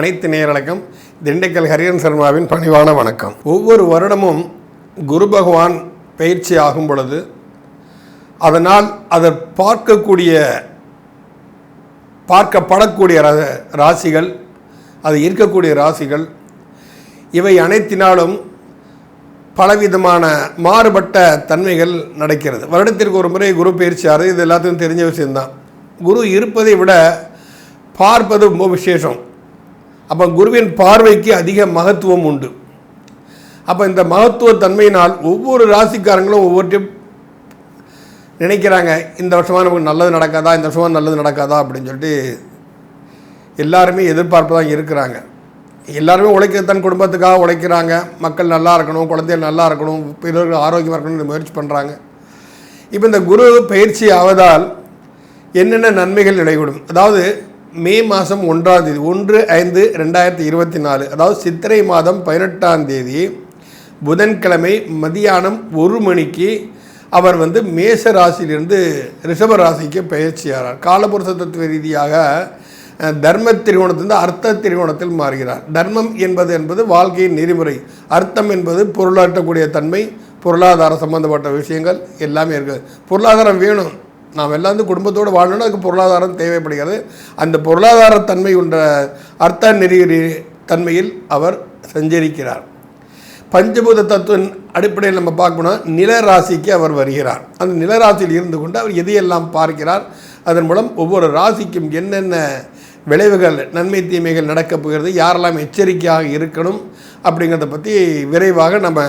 அனைத்து நேயர்களுக்கும் திண்டுக்கல் ஹரிஹரன் சர்மாவின் பணிவான வணக்கம். ஒவ்வொரு வருடமும் குரு பகவான் பயிற்சி ஆகும் பொழுது அதனால் அதை பார்க்கப்படக்கூடிய ராசிகள், அது இருக்கக்கூடிய ராசிகள், இவை அனைத்தினாலும் பலவிதமான மாறுபட்ட தன்மைகள் நடக்கிறது. வருடத்திற்கு ஒரு முறை குரு பயிற்சி ஆகிறது, இது எல்லாத்துக்கும் தெரிஞ்ச விஷயம்தான். குரு இருப்பதை விட பார்ப்பது ரொம்ப விசேஷம். அப்போ குருவின் பார்வைக்கு அதிக மகத்துவம் உண்டு. அப்போ இந்த மகத்துவ தன்மையினால் ஒவ்வொரு ராசிக்காரங்களும் ஒவ்வொருத்தையும் நினைக்கிறாங்க, இந்த வருஷமாக நமக்கு நல்லது நடக்காதா, இந்த வருஷமாக நல்லது நடக்காதா அப்படின்னு சொல்லிட்டு எல்லாருமே எதிர்பார்ப்பு தான் இருக்கிறாங்க. எல்லாருமே தன் குடும்பத்துக்காக உழைக்கிறாங்க. மக்கள் நல்லா இருக்கணும், குழந்தைகள் நல்லா இருக்கணும், பிறர்கள் ஆரோக்கியமாக இருக்கணும்னு முயற்சி பண்ணுறாங்க. இப்போ இந்த குரு பயிற்சி ஆவதால் என்னென்ன நன்மைகள் நடைபெறும்? அதாவது மே மாதம் 1ஆம் தேதி 1/5/2024, அதாவது சித்திரை மாதம் 18ஆம் தேதி புதன்கிழமை மதியானம் 1 மணிக்கு அவர் மேச ராசியிலிருந்து ரிஷப ராசிக்கு பயிற்சியாகிறார். காலபுருஷ தத்துவ ரீதியாக தர்ம திரிகோணத்திலிருந்து அர்த்த திரிகோணத்தில் மாறுகிறார். தர்மம் என்பது வாழ்க்கையின் நெறிமுறை, அர்த்தம் என்பது பொருளாற்றக்கூடிய தன்மை, பொருளாதார சம்பந்தப்பட்ட விஷயங்கள் எல்லாமே இருக்குது. பொருளாதாரம் வேணும், நாம் எல்லாம் குடும்பத்தோடு வாழணும்னா அதுக்கு பொருளாதாரம் தேவைப்படுகிறது. அந்த பொருளாதார தன்மை உள்ள அர்த்த நெறி தன்மையில் அவர் சஞ்சரிக்கிறார். பஞ்சபூத தத்துவின் அடிப்படையில் நம்ம பார்க்கணும், நில ராசிக்கு அவர் வருகிறார். அந்த நில ராசியில் இருந்து கொண்டு அவர் எதையெல்லாம் பார்க்கிறார், அதன் மூலம் ஒவ்வொரு ராசிக்கும் என்னென்ன விளைவுகள், நன்மை தீமைகள் நடக்கப் போகிறது, யாரெல்லாம் எச்சரிக்கையாக இருக்கணும் அப்படிங்கிறத பற்றி விரைவாக நம்ம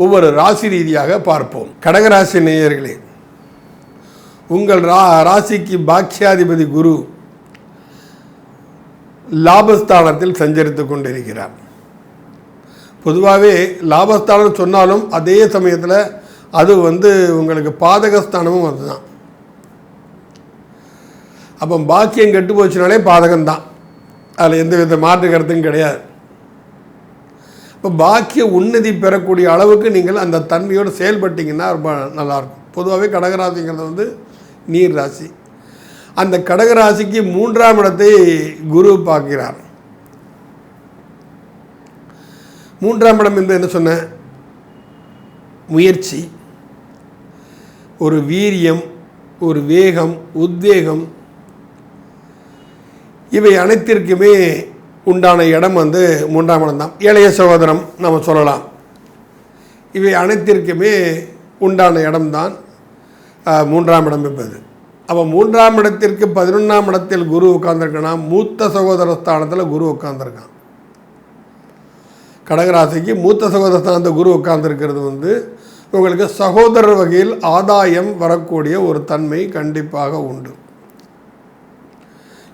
ஒவ்வொரு ராசி ரீதியாக பார்ப்போம். கடகராசி நேயர்களே, உங்கள் ராசிக்கு பாக்யாதிபதி குரு லாபஸ்தானத்தில் சஞ்சரித்து கொண்டிருக்கிறார். பொதுவாகவே லாபஸ்தானம் சொன்னாலும் அதே சமயத்தில் அது உங்களுக்கு பாதகஸ்தானமும் அதுதான். அப்போ பாக்கியம் கெட்டு போச்சுனாலே பாதகம்தான், அதில் எந்த வித மாற்று கருத்தும் கிடையாது. இப்போ பாக்கிய உன்னதி பெறக்கூடிய அளவுக்கு நீங்கள் அந்த தன்மையோடு செயல்பட்டீங்கன்னா ரொம்ப நல்லாயிருக்கும். பொதுவாகவே கடகராசிங்கிறது நீர் ராசி. அந்த கடகராசிக்கு 3ஆம் இடத்தை குரு பார்க்கிறார். 3ஆம் இடம் என்பது என்ன சொன்ன, முயற்சி, ஒரு வீரியம், ஒரு வேகம், உத்வேகம், இவை அனைத்திற்குமே உண்டான இடம் 3ஆம் இடம் தான். இளைய சகோதரம் நம்ம சொல்லலாம். இவை அனைத்திற்குமே உண்டான இடம்தான் 3ஆம் இடம் என்பது. அப்போ 3ஆம் இடத்திற்கு 11ஆம் இடத்தில் குரு உட்கார்ந்துருக்கானா, மூத்த சகோதர ஸ்தானத்தில் குரு உட்கார்ந்துருக்கான். கடகராசிக்கு மூத்த சகோதர ஸ்தானத்தை குரு உட்கார்ந்துருக்கிறது உங்களுக்கு சகோதரர் வகையில் ஆதாயம் வரக்கூடிய ஒரு தன்மை கண்டிப்பாக உண்டு.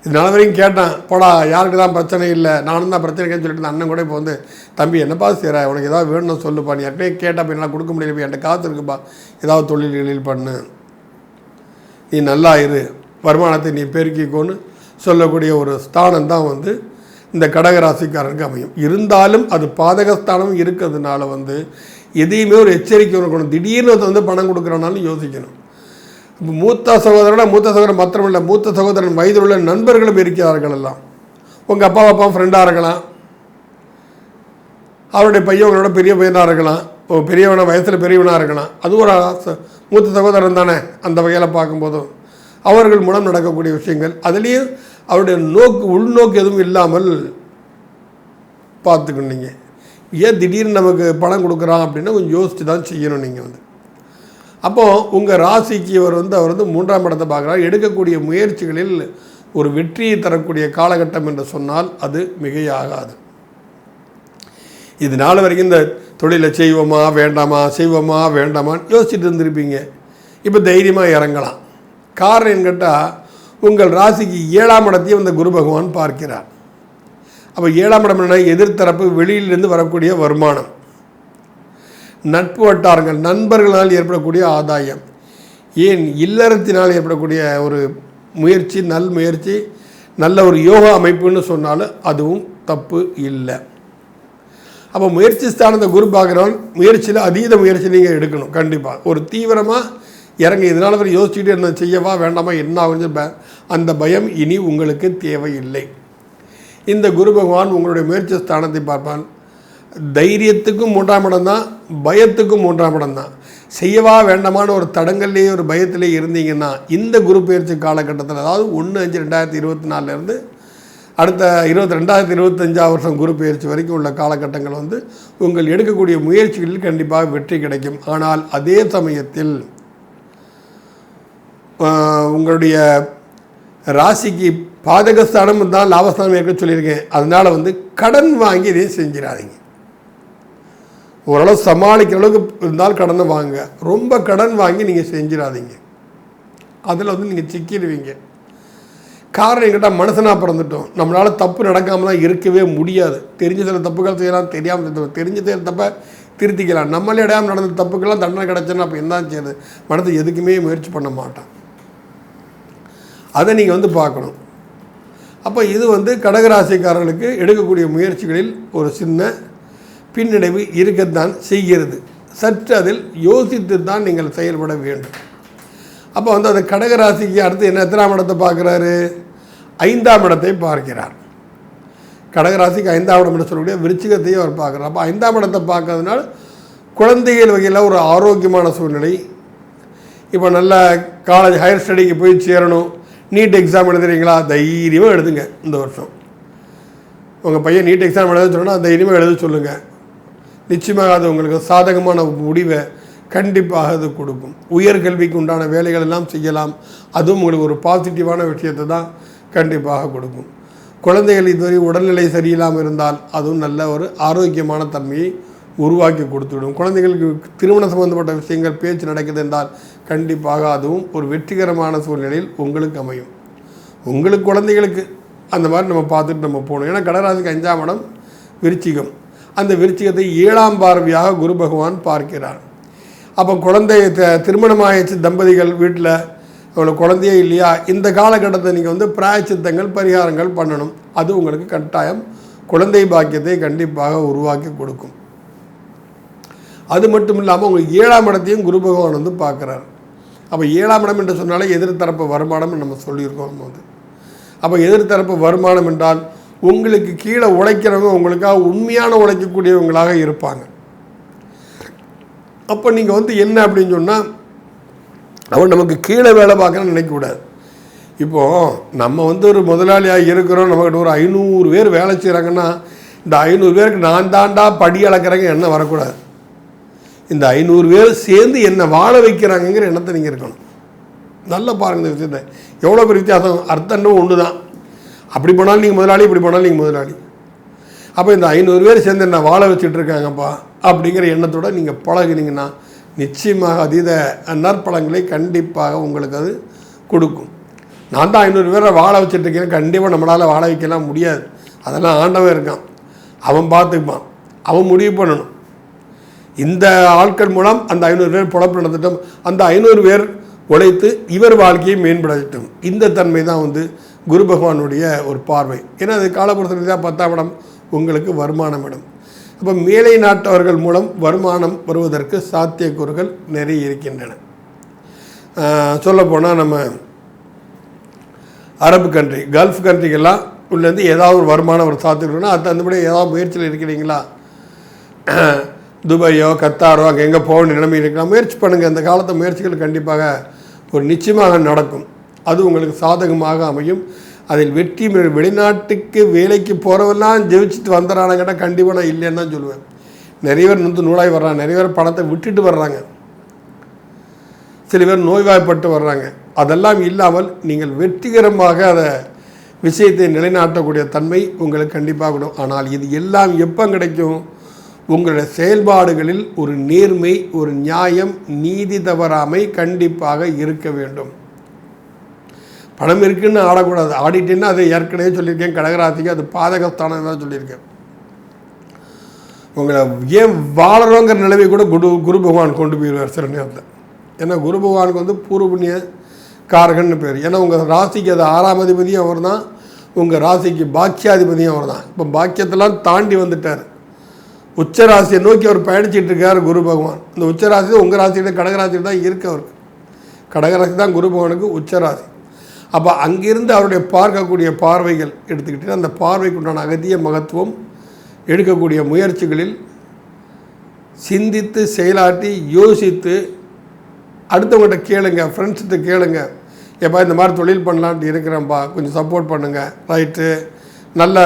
இதனால வரைக்கும் கேட்டேன், போடா யாருக்கு தான் பிரச்சனை இல்லை, நானும் தான் பிரச்சனைன்னு சொல்லிட்டு அண்ணன் கூட இப்போ தம்பி என்னப்பா செய்கிற, உனக்கு ஏதாவது வேணும்னு சொல்லுப்பா, நீ யார்கிட்டே கேட்டால் இப்போ என்னால் கொடுக்க முடியல, என்கிட்ட காற்று இருக்குப்பா, ஏதாவது தொழில்களில் பண்ணு, நீ நல்லா இரு, வருமானத்தை நீ பெருக்கிக்கோன்னு சொல்லக்கூடிய ஒரு ஸ்தானம் தான் இந்த கடகராசிக்காரனுக்கு அமையும். இருந்தாலும் அது பாதகஸ்தானம் இருக்கிறதுனால எதையுமே ஒரு எச்சரிக்கை இருக்கணும். திடீர்னு பணம் கொடுக்குறனாலும் யோசிக்கணும். இப்போ மூத்த சகோதரன் மாத்திரமில்லை, மூத்த சகோதரன் வயதில் உள்ள நண்பர்களும் இருக்கிறார்கள். எல்லாம் உங்கள் அப்பா ஃப்ரெண்டாக இருக்கலாம், அவருடைய பையன் உங்களோட பெரிய பையனாக இருக்கலாம், பெரியவனாக வயசில் பெரியவனாக இருக்கலாம். அது ஒரு மூத்த சகோதரன் தானே. அந்த வகையில் பார்க்கும்போதும் அவர்கள் மூலம் நடக்கக்கூடிய விஷயங்கள், அதுலேயும் அவருடைய உள்நோக்கு எதுவும் இல்லாமல் பார்த்துக்கணுங்க. ஏன் திடீர்னு நமக்கு பணம் கொடுக்குறான் அப்படின்னா கொஞ்சம் யோசித்து தான் செய்யணும். நீங்கள் அப்போது உங்கள் ராசிக்கு அவர் அவர் 3ஆம் இடத்தை பார்க்குறார். எடுக்கக்கூடிய முயற்சிகளில் ஒரு வெற்றியை தரக்கூடிய காலகட்டம் என்று சொன்னால் அது மிகையாகாது. இது நாள் வரைக்கும் இந்த தொழிலை செய்வோமா வேண்டாமான்னு யோசிச்சுட்டு இருந்திருப்பீங்க. இப்போ தைரியமாக இறங்கலாம். காரணம் கேட்டால் உங்கள் ராசிக்கு 7ஆம் இடத்தையும் இந்த குரு பகவான் பார்க்கிறார். அப்போ 7ஆம் இடம் என்ன, எதிர்த்தரப்பு வெளியிலிருந்து வரக்கூடிய வருமானம், நட்பு வட்டாரங்கள், நண்பர்களால் ஏற்படக்கூடிய ஆதாயம், ஏன் இல்லறத்தினால் ஏற்படக்கூடிய ஒரு முயற்சி, நல்ல ஒரு யோகா அமைப்புன்னு சொன்னாலும் அதுவும் தப்பு இல்லை. அப்போ முயற்சி ஸ்தானத்தை குரு பார்க்குறவன் முயற்சியில் அதீத முயற்சி நீங்கள் எடுக்கணும். கண்டிப்பாக ஒரு தீவிரமாக இறங்கி இதனால் வரை யோசிச்சுட்டு இருந்த செய்யவா வேண்டாமா என்ன ஆகுது, அந்த பயம் இனி உங்களுக்கு தேவையில்லை. இந்த குரு பகவான் உங்களுடைய முயற்சி ஸ்தானத்தை பார்ப்பான். தைரியத்துக்கும் 3ஆம் இடம் தான், பயத்துக்கும் 3ஆம் இடம் தான். செய்யவா வேண்டாமான ஒரு தடங்கள்லேயே ஒரு பயத்திலே இருந்தீங்கன்னா இந்த குரு பயிற்சி காலகட்டத்தில், அதாவது 1/5/2024 அடுத்த 2025 வருஷம் குரு பயிற்சி வரைக்கும் உள்ள காலகட்டங்கள் உங்கள் எடுக்கக்கூடிய முயற்சிகளில் கண்டிப்பாக வெற்றி கிடைக்கும். ஆனால் அதே சமயத்தில் உங்களுடைய ராசிக்கு பாதகஸ்தானம் தான் லாபஸ்தானம் இருக்க சொல்லியிருக்கேன். அதனால் கடன் வாங்கி இதை செஞ்சிடாதீங்க. ஓரளவு சமாளிக்கிற அளவுக்கு இருந்தால் கடனை வாங்க. ரொம்ப கடன் வாங்கி நீங்கள் செஞ்சிடாதீங்க. அதில் நீங்கள் சிக்கிடுவீங்க. காரணம் என்கிட்ட மனுஷனாக பிறந்துட்டோம், நம்மளால் தப்பு நடக்காமல் தான் இருக்கவே முடியாது. தெரிஞ்ச சில தப்புகள் செய்யலாம், தெரியாமல் தெரிஞ்ச சில தப்பை திருத்திக்கலாம். நம்மளே இடையாமல் நடந்த தப்புக்கெல்லாம் தண்டனை கிடச்சுன்னா அப்போ என்ன செய்யுது? மனசு எதுக்குமே முயற்சி பண்ண மாட்டான். அதை நீங்கள் பார்க்கணும். அப்போ இது கடகராசிக்காரர்களுக்கு எடுக்கக்கூடிய முயற்சிகளில் ஒரு சின்ன பின்னடைவு இருக்கத்தான் செய்கிறது. சற்று அதில் யோசித்து தான் நீங்கள் செயல்பட வேண்டும். அப்போ அந்த கடகராசிக்கு அடுத்து எத்தனாம் இடத்தை பார்க்குறாரு? 5ஆம் இடத்தை பார்க்கிறார். கடகராசிக்கு 5ஆம் இடம் என்று சொல்லக்கூடிய விருச்சிகத்தையும் அவர் பார்க்குறார். அப்போ 5ஆம் இடத்தை பார்க்கறதுனால குழந்தைகள் வகையில் ஒரு ஆரோக்கியமான சூழ்நிலை. இப்போ நல்ல காலேஜ் ஹையர் ஸ்டடிக்கு போய் சேரணும், நீட் எக்ஸாம் எழுதுறீங்களா? தைரியமாக எழுதுங்க. இந்த வருஷம் உங்கள் பையன் நீட் எக்ஸாம் எழுத சொன்னால் தைரியமாக எழுத சொல்லுங்கள். நிச்சயமாக அது உங்களுக்கு சாதகமான முடிவை கண்டிப்பாக அது கொடுக்கும். உயர்கல்விக்கு உண்டான வேலைகள் எல்லாம் செய்யலாம். அதுவும் உங்களுக்கு ஒரு பாசிட்டிவான விஷயத்தை தான் கண்டிப்பாக கொடுக்கும். குழந்தைகள் இதுவரை உடல்நிலை சரியில்லாமல் இருந்தால் அதுவும் நல்ல ஒரு ஆரோக்கியமான தன்மையை உருவாக்கி கொடுத்துவிடும். குழந்தைகளுக்கு திருமணம் சம்பந்தப்பட்ட விஷயங்கள் பேச்சு நடக்குது என்றால் கண்டிப்பாக அதுவும் ஒரு வெற்றிகரமான சூழ்நிலையில் உங்களுக்கு அமையும். உங்களுக்கு குழந்தைகளுக்கு அந்த மாதிரி நம்ம பார்த்துட்டு நம்ம போகணும். ஏன்னா கடகராசிக்கு 5ஆம் இடம் விருச்சிகம். அந்த விருச்சிகத்தை 7ஆம் பார்வையாக குரு பகவான் பார்க்கிறார். அப்போ குழந்தை திருமணமாகிடுச்சு தம்பதிகள் வீட்டில் உங்களுக்கு குழந்தையே இல்லையா, இந்த காலகட்டத்தை நீங்கள் பிராயச்சித்தங்கள் பரிகாரங்கள் பண்ணணும். அது உங்களுக்கு கட்டாயம் குழந்தை பாக்கியத்தை கண்டிப்பாக உருவாக்கி கொடுக்கும். அது மட்டும் இல்லாமல் உங்களுக்கு 7ஆம் இடத்தையும் குரு பகவான் பார்க்குறார். அப்போ 7ஆம் இடம் என்று சொன்னாலே எதிர்த்தரப்பு வருமானம் நம்ம சொல்லியிருக்கோம். அப்போ எதிர்த்தரப்பு வருமானம் என்றால் உங்களுக்கு கீழே உழைக்கிறவங்க உங்களுக்காக உண்மையான உழைக்கக்கூடியவங்களாக இருப்பாங்க. அப்போ நீங்கள் என்ன அப்படின்னு சொன்னால் அவன் நமக்கு கீழே வேலை பார்க்கணும்னு நினைக்கக்கூடாது. இப்போது நம்ம ஒரு முதலாளியாக இருக்கிறோம், நம்மக்கிட்ட ஒரு 500 பேர் வேலை செய்கிறாங்கன்னா இந்த 500 பேருக்கு நான் தாண்டா படி அளக்கிறேங்க எண்ணம் வரக்கூடாது. இந்த 500 பேர் சேர்ந்து என்னை வாழ வைக்கிறாங்கங்கிற எண்ணத்தை நீங்கள் இருக்கணும். நல்லா பாருங்கள் இந்த விஷயத்தை. எவ்வளோ பெரிய வித்தியாசம். அர்த்தம் ஒன்று தான். அப்படி போனாலும் நீங்கள் முதலாளி, இப்படி போனாலும் நீங்கள் முதலாளி. அப்போ இந்த 500 பேர் சேர்ந்து என்ன வாழ வச்சுட்டு இருக்காங்கப்பா அப்படிங்கிற எண்ணத்தோடு நீங்கள் பழகினீங்கன்னா நிச்சயமாக அதீத நற்பலங்களை கண்டிப்பாக உங்களுக்கு அது கொடுக்கும். நான் தான் 500 பேரை வாழ வச்சுட்ருக்கேன், கண்டிப்பாக நம்மளால் வாழ வைக்கலாம் முடியாது. அதெல்லாம் ஆண்டவன் இருக்கான், அவன் பார்த்துப்பான், அவன் முடிவு பண்ணணும். இந்த ஆட்கள் மூலம் அந்த 500 பேர் பொழப்பு நடத்திட்டோம், அந்த 500 பேர் உழைத்து இவர் வாழ்க்கையை மேம்படுத்தட்டும். இந்த தன்மை தான் குரு பகவானுடைய ஒரு பார்வை. ஏன்னா அது காலப்புறத்தில் 10ஆம் இடம் உங்களுக்கு வருமானம் இடம். அப்போ மேலை நாட்டவர்கள் மூலம் வருமானம் வருவதற்கு சாத்தியக்கூறுகள் நிறைய இருக்கின்றன. சொல்லப்போனால் நம்ம அரபு கண்ட்ரி, கல்ஃப் கண்ட்ரிக்கெல்லாம் உள்ளேருந்து ஏதாவது ஒரு வருமானம் ஒரு சாத்தியக்கூறுனா அது அந்தபடி ஏதாவது முயற்சியில் இருக்கிறீங்களா? துபாயோ கத்தாரோ அங்கே எங்கே போக நிலைமை இருக்கலாம், முயற்சி பண்ணுங்கள். அந்த காலத்து முயற்சிகள் கண்டிப்பாக ஒரு நிச்சயமாக நடக்கும். அது உங்களுக்கு சாதகமாக அமையும். அதில் வெற்றி. வெளிநாட்டுக்கு வேலைக்கு போகிறவெல்லாம் ஜெயிச்சுட்டு வந்துடுறான்னு கேட்டால் கண்டிப்பாக நான் இல்லைன்னு தான் சொல்லுவேன். நிறைய பேர் நூலாய் வர்றாங்க, நிறைய பேர் பணத்தை விட்டுட்டு வர்றாங்க, சில பேர் நோய்வாய்ப்பட்டு வர்றாங்க. அதெல்லாம் இல்லாமல் நீங்கள் வெற்றிகரமாக அதை விஷயத்தை நிலைநாட்டக்கூடிய தன்மை உங்களுக்கு கண்டிப்பாக கூடும். ஆனால் இது எல்லாம் எப்போ கிடைக்கும்? உங்களுடைய செயல்பாடுகளில் ஒரு நேர்மை, ஒரு நியாயம், நீதி தவறாமை கண்டிப்பாக இருக்க வேண்டும். பணம் இருக்குன்னு ஆடக்கூடாது. ஆடிட்டேன்னா அதை ஏற்கனவே சொல்லியிருக்கேன், கடகராசிக்கு அது பாதகஸ்தானம் தான் சொல்லியிருக்கேன். உங்களை ஏன் வாழறோங்கிற நிலைமை கூட குரு பகவான் கொண்டு போயிடுவார் சில நேரத்தில். ஏன்னா குரு பகவானுக்கு பூர்வ புண்ணிய காரகன்னு பேர். ஏன்னா உங்கள் ராசிக்கு அது 6ஆம் அதிபதியும் அவர் தான், உங்கள் ராசிக்கு பாக்கியாதிபதியும் அவர் தான். இப்போ பாக்கியத்தெல்லாம் தாண்டி வந்துட்டார். உச்சராசியை நோக்கி அவர் பயணிச்சிட்டு இருக்கார் குரு பகவான். இந்த உச்சராசி உங்கள் ராசியில கடகராசியில் தான் இருக்கு. அவருக்கு கடகராசி தான் குரு பகவானுக்கு உச்சராசி. அப்போ அங்கிருந்து அவருடைய பார்க்கக்கூடிய பார்வைகள் எடுத்துக்கிட்டு அந்த பார்வைக்குண்டான அகதிய மகத்துவம் எடுக்கக்கூடிய முயற்சிகளில் சிந்தித்து செயலாற்றி யோசித்து அடுத்தவங்கள்ட்ட கேளுங்க, ஃப்ரெண்ட்ஸ்கிட்ட கேளுங்க, எப்பா இந்த மாதிரி தொழில் பண்ணலான்ட்டு இருக்கிறேன்ப்பா, கொஞ்சம் சப்போர்ட் பண்ணுங்கள், ரைட்டு, நல்ல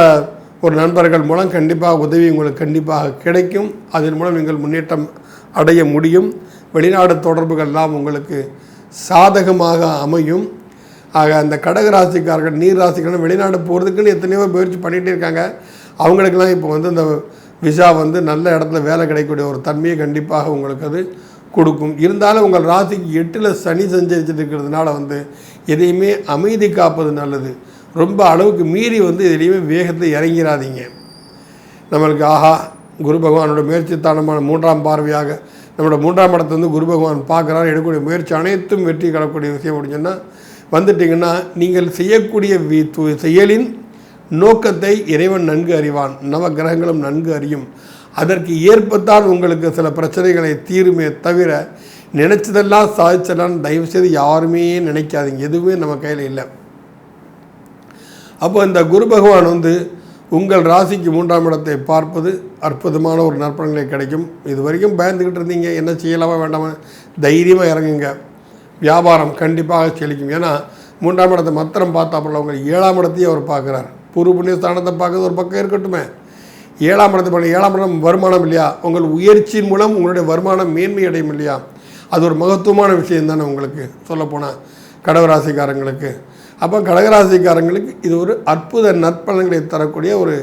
ஒரு நண்பர்கள் மூலம் கண்டிப்பாக உதவி உங்களுக்கு கண்டிப்பாக கிடைக்கும். அதன் மூலம் நீங்கள் முன்னேற்றம் அடைய முடியும். வெளிநாடு தொடர்புகள்லாம் உங்களுக்கு சாதகமாக அமையும். ஆக அந்த கடகராசிக்காரர்கள், நீர் ராசிக்காரர்கள் வெளிநாடு போகிறதுக்குன்னு எத்தனையோ முயற்சி பண்ணிகிட்டே இருக்காங்க. அவங்களுக்கெல்லாம் இப்போ இந்த விசா நல்ல இடத்துல வேலை கிடைக்கக்கூடிய ஒரு தன்மையை கண்டிப்பாக உங்களுக்கு அது கொடுக்கும். இருந்தாலும் உங்கள் ராசிக்கு 8ல் சனி சஞ்சரிச்சுட்டு இருக்கிறதுனால எதையுமே அமைதி காப்பது நல்லது. ரொம்ப அளவுக்கு மீறி எதுலேயுமே வேகத்தில் இறங்கிறாதீங்க. நம்மளுக்கு ஆஹா குரு பகவானோட முயற்சி தானமான 3ஆம் பார்வையாக நம்மளோட 3ஆம் இடத்துல குரு பகவான் பார்க்குறாரு, எடுக்கக்கூடிய முயற்சி அனைத்தும் வெற்றி கிடக்கூடிய விஷயம் அப்படின்னா வந்துட்டிங்கன்னா நீங்கள் செய்யக்கூடிய செயலின் நோக்கத்தை இறைவன் நன்கு அறிவான், நவ கிரகங்களும் நன்கு அறியும். அதற்கு ஏற்பத்தான் உங்களுக்கு சில பிரச்சனைகளை தீருமே தவிர நினச்சதெல்லாம் சாதிச்சலான்னு தயவுசெய்து யாருமே நினைக்காதீங்க. எதுவுமே நம்ம கையில் இல்லை. அப்போ இந்த குரு பகவான் உங்கள் ராசிக்கு 3ஆம் இடத்தை பார்ப்பது அற்புதமான ஒரு நற்பலன்களை கிடைக்கும். இது வரைக்கும் பயந்துக்கிட்டு இருந்தீங்க, என்ன செய்யலாமா வேண்டாமா, தைரியமாக இறங்குங்க. வியாபாரம் கண்டிப்பாக செழிக்கும். ஏன்னா 3ஆம் இடத்தை மாத்திரம் பார்த்தாப்புல உங்கள் 7ஆம் இடத்தையும் அவர் பார்க்குறார். பூர்வ புண்ணிய ஸ்தானத்தை பார்க்குறது ஒரு பக்கம் இருக்கட்டுமே, 7ஆம் இடத்தை பண்ண 7ஆம் இடம் வருமானம் இல்லையா, உங்கள் உயர்ச்சியின் மூலம் உங்களுடைய வருமானம் மேன்மை அடையும் இல்லையா, அது ஒரு மகத்துவமான விஷயம் தானே உங்களுக்கு சொல்லப்போனால் கடகராசிக்காரங்களுக்கு. அப்போ கடகராசிக்காரங்களுக்கு இது ஒரு அற்புத நற்பலன்களை தரக்கூடிய ஒரு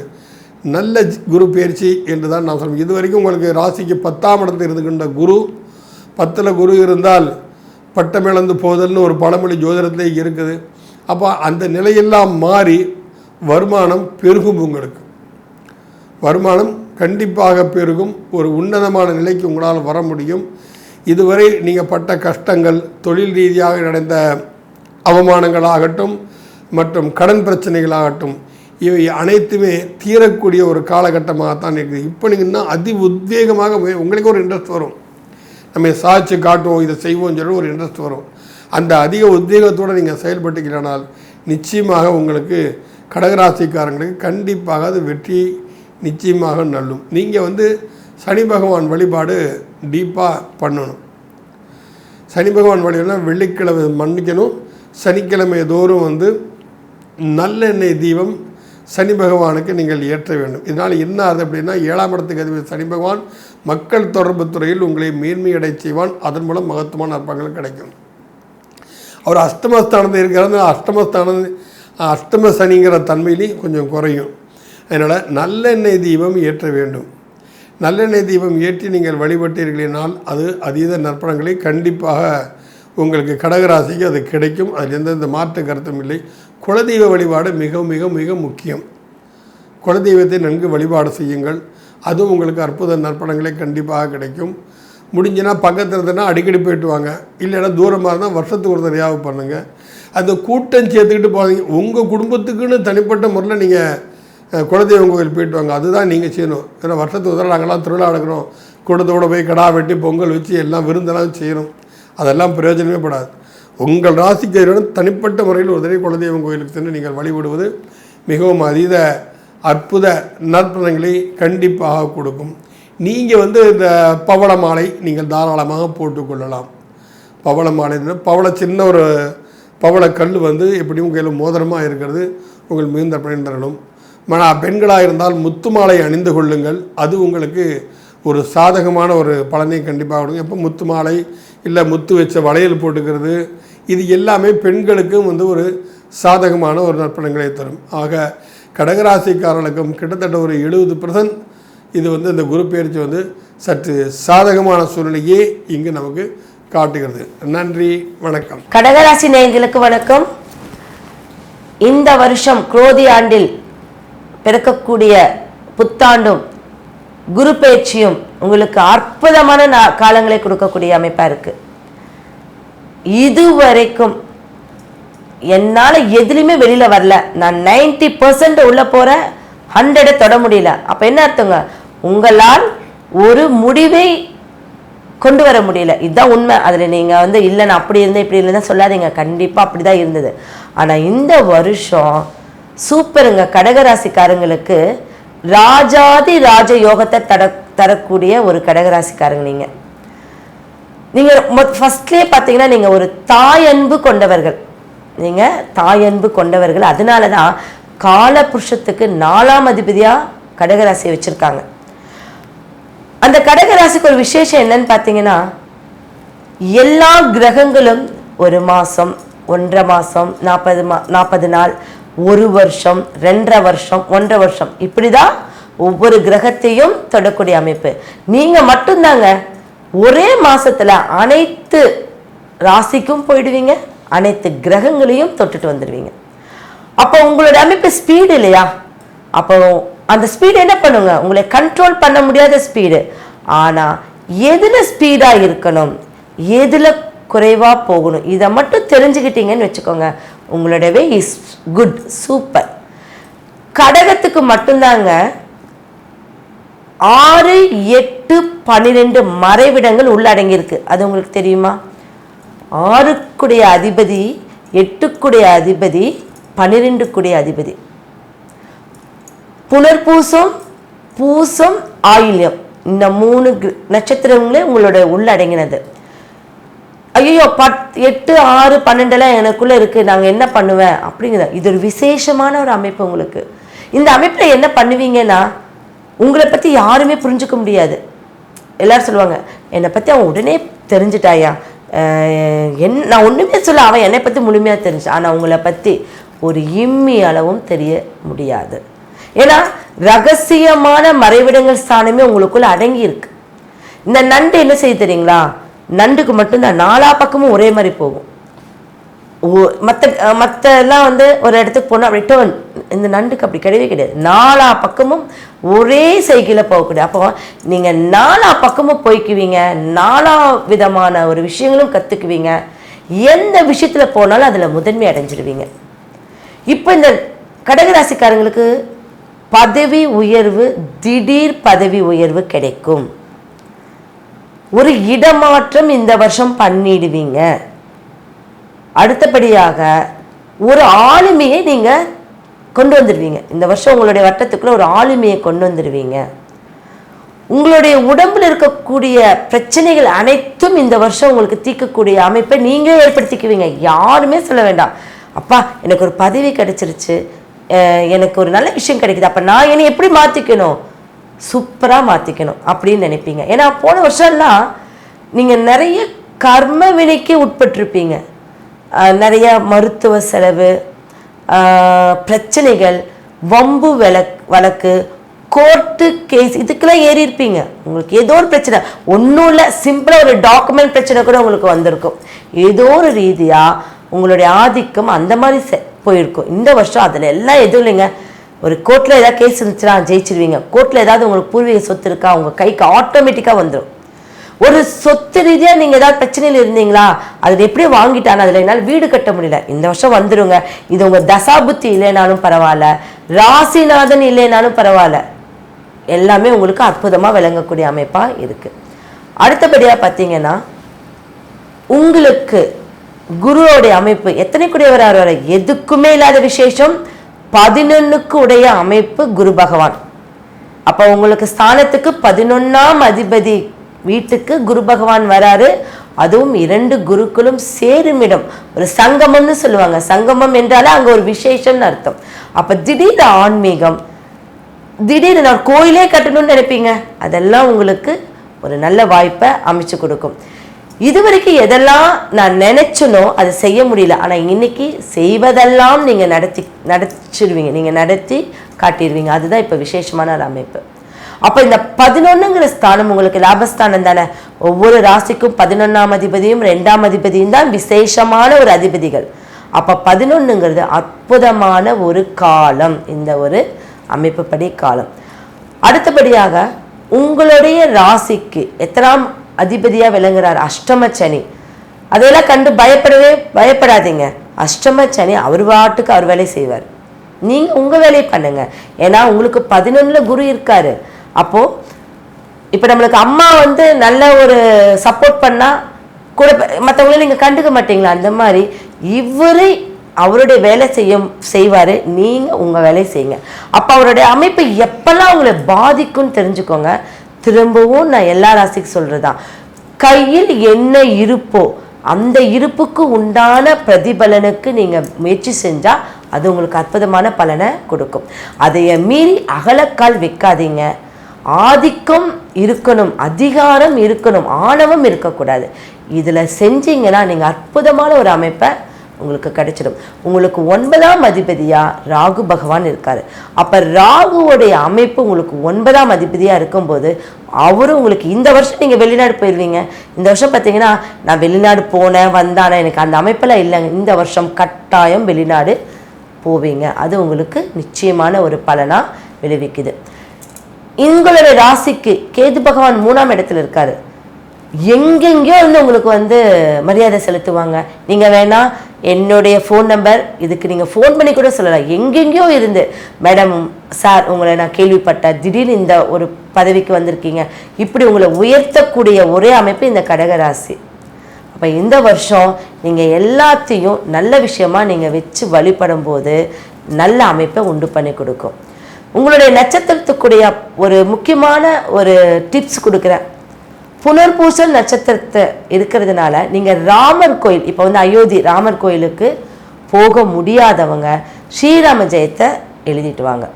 நல்ல குரு பயிற்சி என்று தான் நான் சொல்லுவேன். இது வரைக்கும் உங்களுக்கு ராசிக்கு 10ஆம் இடத்தில் இருந்துகின்ற குரு, 10ல் குரு இருந்தால் பட்டமிழந்து போதல்னு ஒரு பழமொழி ஜோதிடத்திலே இருக்குது. அப்போ அந்த நிலையெல்லாம் மாறி வருமானம் பெருகும். உங்களுக்கு வருமானம் கண்டிப்பாக பெருகும். ஒரு உன்னதமான நிலைக்கு உங்களால் வர முடியும். இதுவரை நீங்கள் பட்ட கஷ்டங்கள், தொழில் ரீதியாக நடந்த அவமானங்களாகட்டும் மற்றும் கடன் பிரச்சனைகளாகட்டும், இவை அனைத்துமே தீரக்கூடிய ஒரு காலகட்டமாகத்தான் இருக்குது. இப்போ நீங்கள் இன்னும் அதி உத்வேகமாக உங்களுக்கு ஒரு இன்ட்ரெஸ்ட் வரும், நம்ம சாதிச்சு காட்டுவோம், இதை செய்வோம்னு சொல்லி ஒரு இன்ட்ரெஸ்ட் வரும். அந்த அதிக உத்வேகத்தோடு நீங்கள் செயல்பட்டுக்கிறானால் நிச்சயமாக உங்களுக்கு கடகராசிக்காரங்களுக்கு கண்டிப்பாக அது வெற்றி நிச்சயமாக நல்லும். நீங்கள் சனி பகவான் வழிபாடு டீப்பாக பண்ணணும். சனி பகவான் வழிபாடுனா வெள்ளிக்கிழமை மன்னிக்கணும், சனிக்கிழமை தோறும் நல்லெண்ணெய் தீபம் சனி பகவானுக்கு நீங்கள் ஏற்ற வேண்டும். இதனால் என்ன ஆகுது அப்படின்னா 7ஆம் இடத்துக்கு அதிபதி சனி பகவான் மக்கள் தொடர்பு துறையில் உங்களை மேன்மையடை செய்வான். அதன் மூலம் மகத்துவமான அற்பங்கள் கிடைக்கும். அவர் அஷ்டமஸ்தானத்தில் இருக்கிறது, அஷ்டம சனிங்கிற தன்மையிலையும் கொஞ்சம் குறையும். அதனால் நல்லெண்ணெய் தீபம் ஏற்ற வேண்டும். நல்லெண்ணெய் தீபம் ஏற்றி நீங்கள் வழிபட்டீர்களால் அது அதீத நற்பலன்களை கண்டிப்பாக உங்களுக்கு கடகராசிக்கு அது கிடைக்கும். அதில் எந்தெந்த மாற்று கருத்தும் இல்லை. குலதெய்வ வழிபாடு மிக மிக மிக முக்கியம். குலதெய்வத்தை நன்கு வழிபாடு செய்யுங்கள். அதுவும் உங்களுக்கு அற்புத நற்பலன்களை கண்டிப்பாக கிடைக்கும். முடிஞ்சுன்னா பக்கத்தில் இருந்ததுன்னா அடிக்கடி போயிட்டு வாங்க, இல்லைன்னா தூரமாக இருந்தால் வருஷத்துக்கு ஒரு தடையாக பண்ணுங்கள். அந்த கூட்டம் சேர்த்துக்கிட்டு போகிறீங்க, உங்கள் குடும்பத்துக்குன்னு தனிப்பட்ட முறையில் நீங்கள் குலதெய்வம் கோவில் போயிட்டு வாங்க. அதுதான் நீங்கள் செய்யணும். ஏன்னா வருஷத்துக்கு ஒரு தடவை நாங்கள்லாம் திருவிழா எடுக்கிறோம், கூட்டத்தோடு போய் கடா வெட்டி பொங்கல் வச்சு எல்லாம் விருந்தெல்லாம் செய்யணும். அதெல்லாம் பிரயோஜனமே படாது. உங்கள் ராசிக்கு தனிப்பட்ட முறையில் ஒரு தடவை குலதெய்வம் கோயிலுக்கு சென்று நீங்கள் வழிபடுவது மிகவும் அதீத அற்புத நற்பலன்களை கண்டிப்பாக கொடுக்கும். நீங்கள் இந்த பவள மாலை நீங்கள் தாராளமாக போட்டுக்கொள்ளலாம். பவள மாலை சின்ன ஒரு பவளக்கல் எப்படியும் கையில் மோதிரமாக இருக்கிறது உங்கள் மிகுந்த பயன் தரணும். பெண்களாக இருந்தால் முத்து மாலை அணிந்து கொள்ளுங்கள். அது உங்களுக்கு ஒரு சாதகமான ஒரு பலனை கண்டிப்பாக கொடுக்கும். எப்போ முத்து மாலை இல்லை முத்து வச்ச வளையல் போட்டுக்கிறது, இது எல்லாமே பெண்களுக்கும் ஒரு சாதகமான ஒரு நற்பலன்களை தரும். ஆக கடகராசிக்காரர்களுக்கும் கிட்டத்தட்ட ஒரு 70% இது இந்த குரு பயிற்சி சற்று சாதகமான சூழ்நிலையே இங்கு நமக்கு காட்டுகிறது. நன்றி, வணக்கம். கடகராசி நேயர்களுக்கு வணக்கம். இந்த வருஷம் குரோதி ஆண்டில் பிறக்கக்கூடிய புத்தாண்டும் குரு பயிற்சியும் உங்களுக்கு அற்புதமான காலங்களை கொடுக்கக்கூடிய அமைப்பா இருக்கு. இதுவரைக்கும் என்னால் எதுலையுமே வெளியில வரல, நான் 90% உள்ள போற 100 தொட முடியல. அப்ப என்ன அர்த்தங்க, உங்களால் ஒரு முடிவை கொண்டு வர முடியல. இதுதான் உண்மை. அதில் நீங்கள் வந்து இல்லை நான் அப்படி இருந்தேன் இப்படி இருந்தேன் சொல்லாதீங்க, கண்டிப்பாக அப்படி தான் இருந்தது. ஆனால் இந்த வருஷம் சூப்பருங்க. கடகராசிக்காரங்களுக்கு ராஜாதி ராஜ யோகத்தை தரக்கூடிய ஒரு கடகராசிக்காரங்க. நீங்கள் ஃபர்ஸ்ட்லேயே பார்த்தீங்கன்னா நீங்கள் ஒரு தாய் அன்பு கொண்டவர்கள். நீங்கள் தாய் அன்பு கொண்டவர்கள். அதனால தான் கால புருஷத்துக்கு 4ஆம் அதிபதியாக கடகராசியை வச்சுருக்காங்க. அந்த கடகராசிக்கு ஒரு விசேஷம் என்னன்னு பார்த்தீங்கன்னா, எல்லா கிரகங்களும் ஒரு மாதம், 1.5 மாதம், 40 நாள், 1 வருஷம், 2.5 வருஷம், 1.5 வருஷம், இப்படி தான் ஒவ்வொரு கிரகத்தையும் தொடக்கூடிய அமைப்பு. நீங்கள் மட்டும்தாங்க ஒரே மாதத்தில் அனைத்து ராசிக்கும் போயிடுவீங்க, அனைத்து கிரகங்களையும் தொட்டுட்டு வந்துடுவீங்க. அப்போ உங்களோட அமைப்பு ஸ்பீடு இல்லையா? அப்போ அந்த ஸ்பீடு என்ன பண்ணுங்க, உங்களை கண்ட்ரோல் பண்ண முடியாத ஸ்பீடு. ஆனால் எதில் ஸ்பீடாக இருக்கணும், எதில் குறைவாக போகணும், இதை மட்டும் தெரிஞ்சுக்கிட்டீங்கன்னு வச்சுக்கோங்க, உங்களோட வே இஸ் குட், சூப்பர். கடகத்துக்கு மட்டும்தாங்க 6, 8, 12 மறைவிடங்கள் உள்ளடங்கியிருக்கு. அது உங்களுக்கு தெரியுமா? 6க்குடைய அதிபதி, 8க்குடைய அதிபதி, 12க்குடைய அதிபதி. புனர்பூசம், பூசம், ஆயில்யம், இந்த 3 நட்சத்திரங்களே உங்களோட உள்ளடங்கினது. ஐயோ 8, 6, 12 எனக்குள்ள இருக்கு, நாங்கள் என்ன பண்ணுவேன் அப்படிங்கிற இது ஒரு விசேஷமான ஒரு அமைப்பு உங்களுக்கு. இந்த அமைப்பில் என்ன பண்ணுவீங்கன்னா, உங்களை பற்றி யாருமே புரிஞ்சுக்க முடியாது. எல்லாரும் சொல்லுவாங்க, என்னை பற்றி அவன் உடனே தெரிஞ்சுட்டாயா, நான் ஒன்றுமே சொல்ல, அவன் என்னை பற்றி முழுமையாக தெரிஞ்சு. ஆனால் உங்களை பற்றி ஒரு இம்மி அளவும் தெரிய முடியாது. ஏன்னா ரகசியமான மறைவிடங்கள் ஸ்தானமே உங்களுக்குள்ள அடங்கி இருக்கு. இந்த நண்டு என்ன செய்ய தெரியுங்களா? நண்டுக்கு மட்டும்தான் 4 பக்கமும் ஒரே மாதிரி போகும். மற்ற எல்லாம் வந்து ஒரு இடத்துக்கு போனால் அப்படி டேர்ன். இந்த நண்டுக்கு அப்படி கிடையவே கிடையாது. 4 பக்கமும் ஒரே சைக்கிளில் போகக்கூடிய. அப்போ நீங்கள் 4 பக்கமும் போய்க்குவீங்க, 4 விதமான ஒரு விஷயங்களும் கற்றுக்குவீங்க. எந்த விஷயத்தில் போனாலும் அதில் முதன்மை அடைஞ்சிடுவீங்க. இப்போ இந்த கடகராசிக்காரங்களுக்கு பதவி உயர்வு, திடீர் பதவி உயர்வு கிடைக்கும். ஒரு இடமாற்றம் இந்த வருஷம் பண்ணிடுவீங்க. அடுத்தபடியாக ஒரு ஆளுமையை நீங்கள் கொண்டு வந்துடுவீங்க. இந்த வருஷம் உங்களுடைய வட்டத்துக்குள்ள ஒரு ஆளுமையை கொண்டு வந்துடுவீங்க. உங்களுடைய உடம்புல இருக்கக்கூடிய பிரச்சனைகள் அனைத்தும் இந்த வருஷம் உங்களுக்கு தீர்க்கக்கூடிய அமைப்பை நீங்களே ஏற்படுத்திக்குவீங்க. யாருமே சொல்ல வேண்டாம், அப்பா எனக்கு ஒரு பதவி கிடைச்சிருச்சு, எனக்கு ஒரு நல்ல விஷயம் கிடைக்குது, அப்போ நான் என்னை எப்படி மாற்றிக்கணும், சூப்பராக மாற்றிக்கணும் அப்படின்னு நினைப்பீங்க. ஏன்னா போன வருஷம்லாம் நீங்கள் நிறைய கர்ம வினைக்கு உட்பட்டிருப்பீங்க. நிறைய மருத்துவ செலவு, பிரச்சனைகள், வம்பு வழக்கு, கோர்ட்டு கேஸ், இதுக்கெல்லாம் ஏறி இருப்பீங்க. உங்களுக்கு ஏதோ ஒரு பிரச்சனை, ஒன்றும் இல்லை, சிம்பிளாக ஒரு டாக்குமெண்ட் பிரச்சனை கூட உங்களுக்கு வந்திருக்கும். ஏதோ ஒரு ரீதியாக உங்களுடைய ஆதிக்கம் அந்த மாதிரி போயிருக்கும். இந்த வருஷம் அதில் எல்லாம் எதுவும் இல்லைங்க. ஒரு கோர்ட்டில் ஏதாவது கேஸ் இருந்துச்சுன்னா ஜெயிச்சிருவீங்க. கோர்ட்டில் ஏதாவது உங்களுக்கு பூர்வீக சொத்து இருக்கா, உங்கள் கைக்கு ஆட்டோமேட்டிக்காக வந்துடும். ஒரு சொத்து ரீதியாக நீங்கள் ஏதாவது பிரச்சனையில் இருந்தீங்களா, அதில் எப்படியும் வாங்கிட்டாங்க, அதில் என்னால் வீடு கட்ட முடியல, இந்த வருஷம் வந்துடுங்க. இது உங்கள் தசாபுத்தி இல்லைனாலும் பரவாயில்ல, ராசிநாதன் இல்லைனாலும் பரவாயில்ல, எல்லாமே உங்களுக்கு அற்புதமாக விளங்கக்கூடிய அமைப்பாக இருக்குது. அடுத்தபடியாக பார்த்தீங்கன்னா, உங்களுக்கு குருவோடைய அமைப்பு எத்தனை கூடியவர் வர எதுக்குமே இல்லாத விசேஷம் 11க்கு உடைய அமைப்பு குரு பகவான். அப்போ உங்களுக்கு ஸ்தானத்துக்கு 11ஆம் அதிபதி வீட்டுக்கு குரு பகவான் வராரு. அதுவும் 2 குருக்களும் சேரும் இடம், ஒரு சங்கமம்னு சொல்லுவாங்க. சங்கமம் என்றாலே அங்கே ஒரு விசேஷம்னு அர்த்தம். அப்போ திடீர் ஆன்மீகம், திடீர்னு நான் கோயிலே கட்டணும்னு நினைப்பீங்க, அதெல்லாம் உங்களுக்கு ஒரு நல்ல வாய்ப்பை அமைச்சு கொடுக்கும். இது வரைக்கும் எதெல்லாம் நான் நினைச்சனோ அதை செய்ய முடியல, ஆனால் இன்னைக்கு செய்வதெல்லாம் நீங்கள் நடத்திடுவீங்க, நீங்கள் நடத்தி காட்டிடுவீங்க. அதுதான் இப்போ விசேஷமான ஒரு அமைப்பு. அப்போ இந்த 11ங்கிற ஸ்தானம் உங்களுக்கு லாபஸ்தானம் தானே. ஒவ்வொரு ராசிக்கும் 11ஆம் அதிபதியும் 2ஆம் அதிபதியும் தான் விசேஷமான ஒரு அதிபதிகள். அப்போ 11ங்கிறது அற்புதமான ஒரு காலம், இந்த ஒரு அமைப்பு படி காலம். அடுத்தபடியாக உங்களுடைய ராசிக்கு எத்தனாம் அதிபதியாக விளங்குறார், அஷ்டம சனி. அதையெல்லாம் கண்டு பயப்படாதீங்க. அஷ்டம சனி அவர் பாட்டுக்கு அவர் வேலையை செய்வார், நீங்கள் உங்கள் வேலையை பண்ணுங்க. ஏன்னா உங்களுக்கு 11ல் குரு இருக்காரு. அப்போது இப்போ நம்மளுக்கு அம்மா வந்து நல்ல ஒரு சப்போர்ட் பண்ணா கூட மற்றவங்கள நீங்கள் கண்டுக்க மாட்டீங்களா? அந்த மாதிரி இவரை அவருடைய வேலை செய்வார், நீங்கள் உங்கள் வேலையை செய்யுங்க. அப்போ அவருடைய அமைப்பு எப்பெல்லாம் உங்களை பாதிக்கும்னு தெரிஞ்சுக்கோங்க. திரும்பவும் நான் எல்லா ராசிக்கு சொல்கிறதான், கையில் என்ன இருப்போ அந்த இருப்புக்கு உண்டான பிரதிபலனுக்கு நீங்கள் முயற்சி செஞ்சால் அது உங்களுக்கு அற்புதமான பலனை கொடுக்கும். அதைய மீறி அகலக்கால் வைக்காதீங்க. ஆதிக்கம் இருக்கணும், அதிகாரம் இருக்கணும், ஆணவம் இருக்கக்கூடாது. இதில் செஞ்சீங்கன்னா நீங்கள் அற்புதமான ஒரு அமைப்பை உங்களுக்கு கிடைச்சிடும். உங்களுக்கு 9ஆம் அதிபதியாக ராகு பகவான் இருக்கார். அப்போ ராகுவோடைய அமைப்பு உங்களுக்கு 9ஆம் அதிபதியாக இருக்கும்போது அவரும் உங்களுக்கு இந்த வருஷம் நீங்கள் வெளிநாடு போயிடுவீங்க. இந்த வருஷம் பார்த்தீங்கன்னா நான் வெளிநாடு போனேன் வந்தானே எனக்கு அந்த அமைப்பெல்லாம் இல்லைங்க. இந்த வருஷம் கட்டாயம் வெளிநாடு போவீங்க. அது உங்களுக்கு நிச்சயமான ஒரு பலனாக விளைவிக்குது. உங்களுடைய ராசிக்கு கேது பகவான் 3ஆம் இடத்துல இருக்காரு. எங்கெங்கேயோ வந்து உங்களுக்கு வந்து மரியாதை செலுத்துவாங்க. நீங்கள் வேணா என்னுடைய ஃபோன் நம்பர் இதுக்கு நீங்கள் ஃபோன் பண்ணி கூட சொல்லலாம். எங்கெங்கேயோ இருந்து மேடம் சார் உங்களை நான் கேள்விப்பட்டேன், திடீர்னு இந்த ஒரு பதவிக்கு வந்திருக்கீங்க, இப்படி உங்களை உயர்த்தக்கூடிய ஒரே அமைப்பு இந்த கடகராசி. அப்போ இந்த வருஷம் நீங்கள் எல்லாத்தையும் நல்ல விஷயமா நீங்கள் வச்சு வழிபடும் போது நல்ல அமைப்பை உண்டு பண்ணி கொடுக்கும். உங்களுடைய நட்சத்திரத்துக்குடைய ஒரு முக்கியமான ஒரு டிப்ஸ் கொடுக்குறேன். புனர்பூசல் நட்சத்திரத்தை இருக்கிறதுனால நீங்கள் ராமர் கோயில், இப்போ வந்து அயோத்தி ராமர் கோயிலுக்கு போக முடியாதவங்க ஸ்ரீராம ஜெயத்தை எழுதிட்டு வாங்க.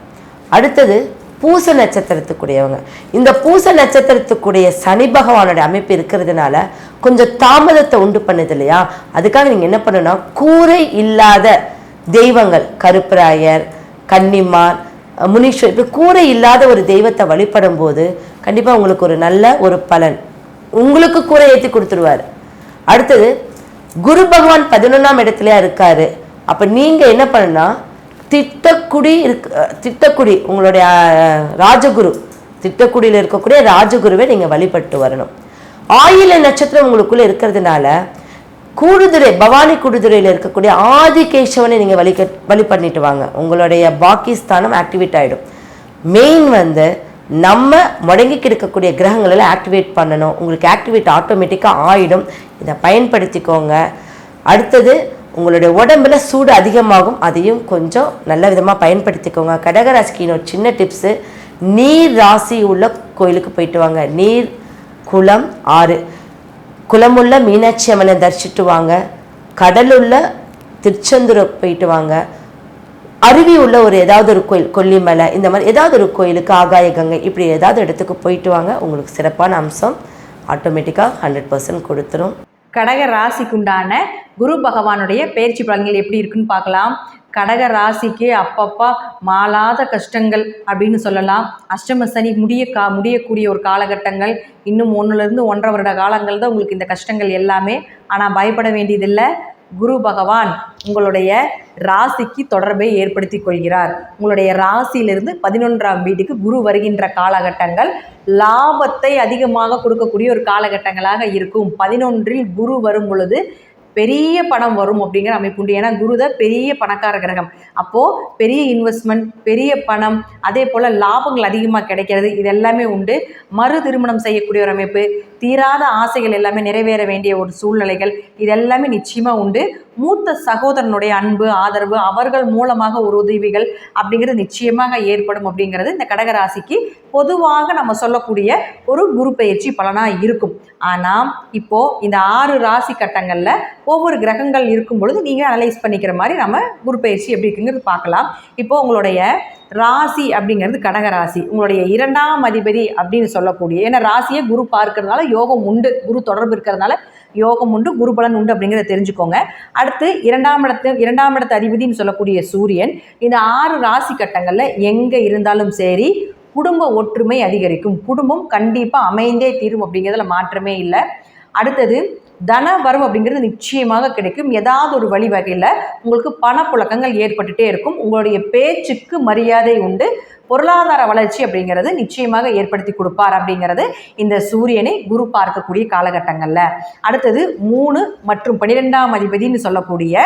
அடுத்தது பூச நட்சத்திரத்துக்குடையவங்க, இந்த பூச நட்சத்திரத்துக்குடைய சனி பகவானோட அமைப்பு இருக்கிறதுனால கொஞ்சம் தாமதத்தை உண்டு பண்ணுது இல்லையா? அதுக்காக நீங்கள் என்ன பண்ணணும்னா கூரை இல்லாத தெய்வங்கள், கருப்பராயர், கன்னிமார், முனீஸ்வர், இப்போ கூரை இல்லாத ஒரு தெய்வத்தை வழிபடும் போது கண்டிப்பாக உங்களுக்கு ஒரு நல்ல ஒரு பலன், உங்களுக்கு கூரை ஏற்றி கொடுத்துருவார். அடுத்தது குரு பகவான் 11ஆம் இடத்துலயா இருக்காரு. அப்போ நீங்கள் என்ன பண்ணுன்னா திட்டக்குடி உங்களுடைய ராஜகுரு, திட்டக்குடியில் இருக்கக்கூடிய ராஜகுருவை நீங்கள் வழிபட்டு வரணும். ஆயில நட்சத்திரம் உங்களுக்குள்ளே இருக்கிறதுனால கூடுதுறை, பவானி கூடுதுறையில் இருக்கக்கூடிய ஆதிகேசவனை நீங்கள் வழி பண்ணிட்டு வாங்க. உங்களுடைய பாக்கிஸ்தானம் ஆக்டிவேட் ஆகிடும். மெயின் வந்து நம்ம முடங்கி கிடக்கக்கூடிய கிரகங்களெல்லாம் ஆக்டிவேட் பண்ணணும். உங்களுக்கு ஆக்டிவேட் ஆட்டோமேட்டிக்காக ஆகிடும். இதை பயன்படுத்திக்கோங்க. அடுத்தது உங்களுடைய உடம்புல சூடு அதிகமாகும், அதையும் கொஞ்சம் நல்ல விதமாக பயன்படுத்திக்கோங்க. கடகராசிக்கு இன்னொரு சின்ன டிப்ஸு, நீர் ராசி உள்ள கோயிலுக்கு போயிட்டு வாங்க. நீர், குளம், ஆறு, குளமுள்ள மீனாட்சி அம்மனை தரிசிட்டு வாங்க. கடலுள்ள திருச்செந்தூர் போயிட்டு வாங்க. அருவி உள்ள ஒரு ஏதாவது ஒரு கோயில், கொல்லிமலை, இந்த மாதிரி ஏதாவது ஒரு கோயிலுக்கு, ஆகாய கங்கை, இப்படி ஏதாவது இடத்துக்கு போயிட்டு வாங்க. உங்களுக்கு சிறப்பான அம்சம் ஆட்டோமேட்டிக்காக 100% கொடுத்துரும். கடக ராசிக்குண்டான குரு பகவானுடைய பயிற்சி பலன்கள் எப்படி இருக்குன்னு பார்க்கலாம். கடக ராசிக்கு அப்பப்பா மாளாத கஷ்டங்கள் அப்படின்னு சொல்லலாம். அஷ்டம சனி முடியக்கூடிய ஒரு காலகட்டங்கள், இன்னும் 1லேருந்து 1.5 வருட காலங்கள் தான் உங்களுக்கு இந்த கஷ்டங்கள் எல்லாமே. ஆனால் பயப்பட வேண்டியதில்லை. குரு பகவான் உங்களுடைய ராசிக்கு தொடர்பை ஏற்படுத்தி கொள்கிறார். உங்களுடைய ராசியிலிருந்து 11ஆம் வீட்டுக்கு குரு வருகின்ற காலகட்டங்கள் லாபத்தை அதிகமாக கொடுக்கக்கூடிய ஒரு காலகட்டங்களாக இருக்கும். 11இல் குரு வரும் பொழுது பெரிய பணம் வரும் அப்படிங்கிற அமைப்பு உண்டு. ஏன்னா குரு தான் பெரிய பணக்கார கிரகம். அப்போது பெரிய இன்வெஸ்ட்மெண்ட், பெரிய பணம், அதே போல் லாபங்கள் அதிகமாக கிடைக்கிறது, இது எல்லாமே உண்டு. மறு திருமணம் செய்யக்கூடிய ஒரு அமைப்பு, தீராத ஆசைகள் எல்லாமே நிறைவேற வேண்டிய ஒரு சூழ்நிலைகள், இதெல்லாமே நிச்சயமாக உண்டு. மூத்த சகோதரனுடைய அன்பு, ஆதரவு, அவர்கள் மூலமாக ஒரு உதவிகள் அப்படிங்கிறது நிச்சயமாக ஏற்படும் அப்படிங்கிறது இந்த கடகராசிக்கு பொதுவாக நம்ம சொல்லக்கூடிய ஒரு குரு பயிற்சி பலனாக இருக்கும். ஆனால் இப்போது இந்த 6 ராசி கட்டங்களில் ஒவ்வொரு கிரகங்கள் இருக்கும் பொழுது நீங்கள் அனலைஸ் பண்ணிக்கிற மாதிரி நம்ம குரு பயிற்சி எப்படி இருக்குங்கிறது பார்க்கலாம். இப்போது உங்களுடைய ராசி அப்படிங்கிறது கடகராசி, உங்களுடைய 2ஆம் அதிபதி அப்படின்னு சொல்லக்கூடிய, ஏன்னா ராசியை குரு பார்க்கறதுனால யோகம் உண்டு, குரு தொடர்பு இருக்கிறதுனால யோகம் உண்டு, குரு பலன் உண்டு அப்படிங்கிறத தெரிஞ்சுக்கோங்க. அடுத்து 2ஆம் இடத்து அதிபதினு சொல்லக்கூடிய சூரியன் இந்த 6 ராசி கட்டங்களில் எங்கே இருந்தாலும் சரி குடும்ப ஒற்றுமை அதிகரிக்கும். குடும்பம் கண்டிப்பாக அமைந்தே தீரும் அப்படிங்கிறதுல மாற்றமே இல்லை. அடுத்தது தன வரும் அப்படிங்கிறது நிச்சயமாக கிடைக்கும். ஏதாவது ஒரு வழிவகையில் உங்களுக்கு பணப்புழக்கங்கள் ஏற்பட்டுகிட்டே இருக்கும். உங்களுடைய பேச்சுக்கு மரியாதை உண்டு. பொருளாதார வளர்ச்சி அப்படிங்கிறது நிச்சயமாக ஏற்படுத்தி கொடுப்பார் அப்படிங்கிறது இந்த சூரியனை குரு பார்க்கக்கூடிய காலகட்டங்களில். அடுத்தது 3 மற்றும் 12ஆம் அதிபதினு சொல்லக்கூடிய